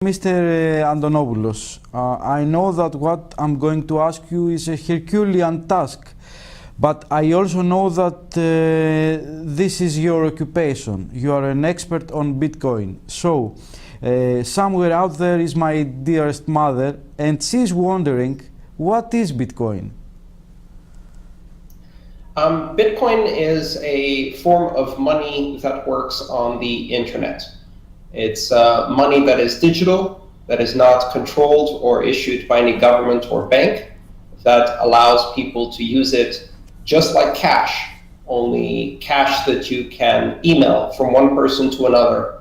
Mr. Antonopoulos, I know that what I'm going to ask you is a Herculean task, but I also know that this is your occupation. You are an expert on Bitcoin. So, somewhere out there is my dearest mother, and she's wondering, what is Bitcoin? Bitcoin is a form of money that works on the internet. It's money that is digital, that is not controlled or issued by any government or bank, that allows people to use it just like cash, only cash that you can email from one person to another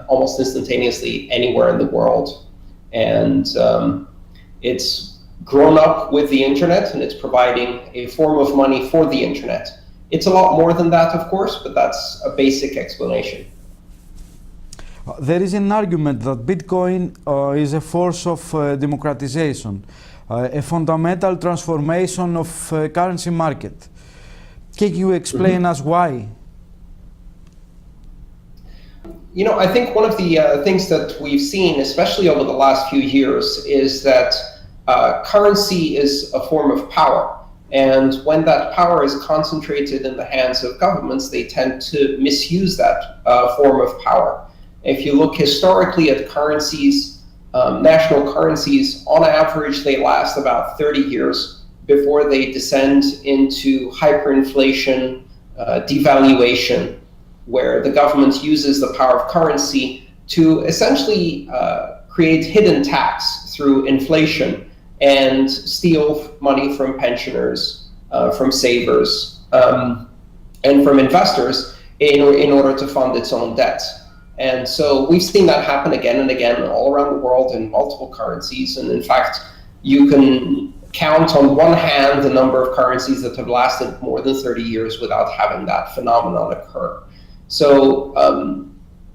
almost instantaneously anywhere in the world. And it's grown up with the internet, and it's providing a form of money for the internet. It's a lot more than that, of course, but that's a basic explanation. There is an argument that Bitcoin is a force of democratization, a fundamental transformation of currency market. Can you explain us why? You know, I think one of the things that we've seen, especially over the last few years, is that currency is a form of power. And when that power is concentrated in the hands of governments, they tend to misuse that form of power. If you look historically at currencies, national currencies, on average, they last about 30 years before they descend into hyperinflation, devaluation, where the government uses the power of currency to essentially create hidden tax through inflation and steal money from pensioners, from savers, and from investors in order to fund its own debt. And so we've seen that happen again and again all around the world in multiple currencies. And in fact, you can count on one hand the number of currencies that have lasted more than 30 years without having that phenomenon occur. So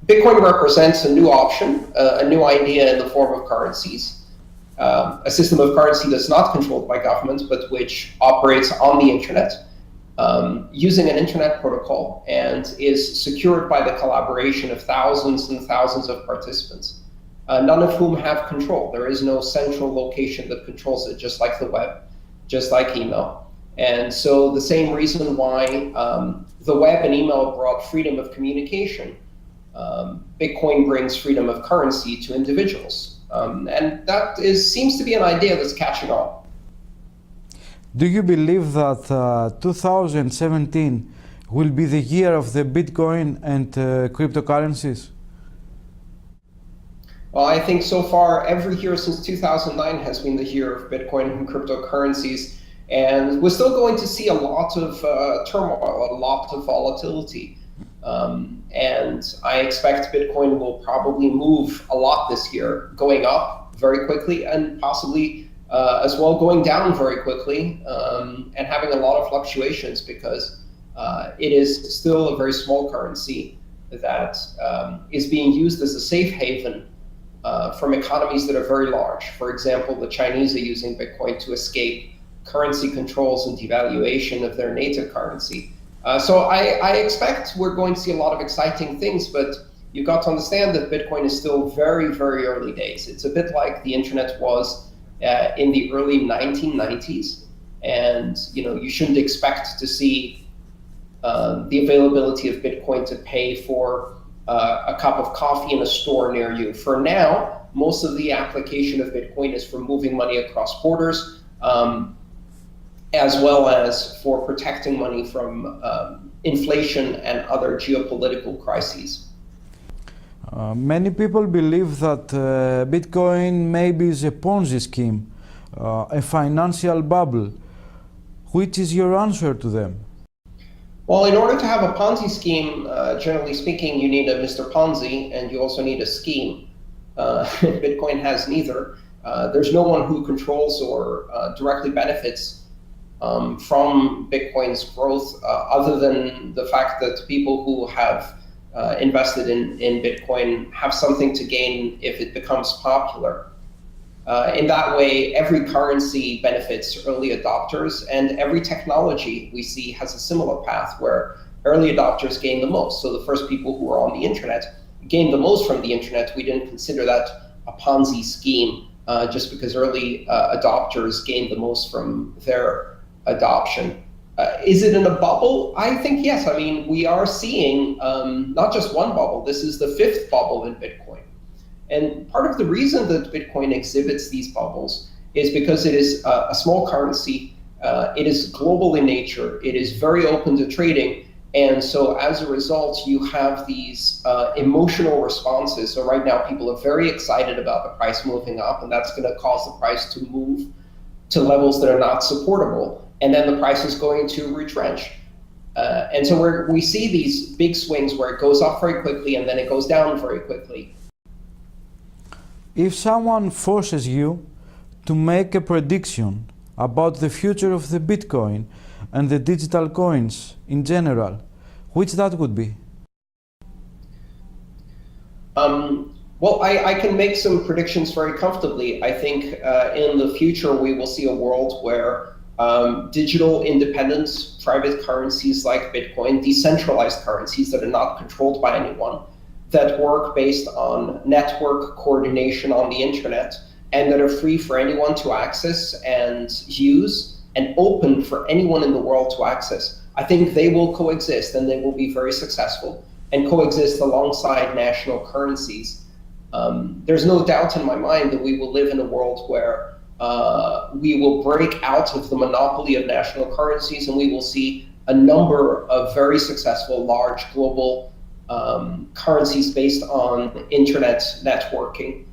Bitcoin represents a new option, a new idea in the form of currencies, a system of currency that's not controlled by governments, but which operates on the internet, using an internet protocol, and is secured by the collaboration of thousands and thousands of participants, none of whom have control. There is no central location that controls it, just like the web, just like email. And so the same reason why the web and email brought freedom of communication, Bitcoin brings freedom of currency to individuals. And that seems to be an idea that's catching on. Do you believe that 2017 will be the year of the Bitcoin and cryptocurrencies? Well, I think so far every year since 2009 has been the year of Bitcoin and cryptocurrencies. And we're still going to see a lot of turmoil, a lot of volatility. And I expect Bitcoin will probably move a lot this year, going up very quickly and possibly as well going down very quickly, and having a lot of fluctuations, because it is still a very small currency that is being used as a safe haven from economies that are very large. For example, the Chinese are using Bitcoin to escape currency controls and devaluation of their native currency. So I expect we're going to see a lot of exciting things, but you've got to understand that Bitcoin is still very, very early days. It's a bit like the internet was in the early 1990s, and you shouldn't expect to see the availability of Bitcoin to pay for a cup of coffee in a store near you. For now, most of the application of Bitcoin is for moving money across borders, as well as for protecting money from inflation and other geopolitical crises. Many people believe that Bitcoin maybe is a Ponzi scheme, a financial bubble. Which is your answer to them? Well, in order to have a Ponzi scheme, generally speaking, you need a Mr. Ponzi, and you also need a scheme. Bitcoin has neither. There's no one who controls or directly benefits from Bitcoin's growth, other than the fact that people who have invested in Bitcoin have something to gain if it becomes popular. In that way, every currency benefits early adopters, and every technology we see has a similar path where early adopters gain the most. So the first people who are on the internet gained the most from the internet, we didn't consider that a Ponzi scheme just because early adopters gained the most from their adoption. Is it in a bubble? I think yes. I mean, we are seeing not just one bubble. This is the fifth bubble in Bitcoin. And part of the reason that Bitcoin exhibits these bubbles is because it is a small currency. It is global in nature. It is very open to trading. And so as a result, you have these emotional responses. So right now, people are very excited about the price moving up, and that's going to cause the price to move to levels that are not supportable. And then the price is going to retrench. And so we see these big swings where it goes up very quickly and then it goes down very quickly. If someone forces you to make a prediction about the future of the Bitcoin and the digital coins in general, which that would be? Well, I can make some predictions very comfortably. I think in the future we will see a world where digital independent private currencies like Bitcoin, decentralized currencies that are not controlled by anyone, that work based on network coordination on the internet, and that are free for anyone to access and use, and open for anyone in the world to access. I think they will coexist, and they will be very successful, and coexist alongside national currencies. There's no doubt in my mind that we will live in a world where we will break out of the monopoly of national currencies, and we will see a number of very successful large global currencies based on internet networking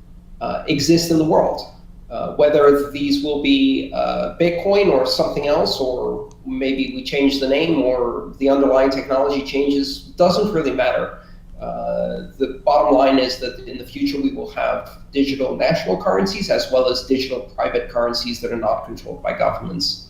exist in the world. Whether these will be Bitcoin or something else, or maybe we change the name or the underlying technology changes, doesn't really matter. The bottom line is that in the future we will have digital national currencies as well as digital private currencies that are not controlled by governments.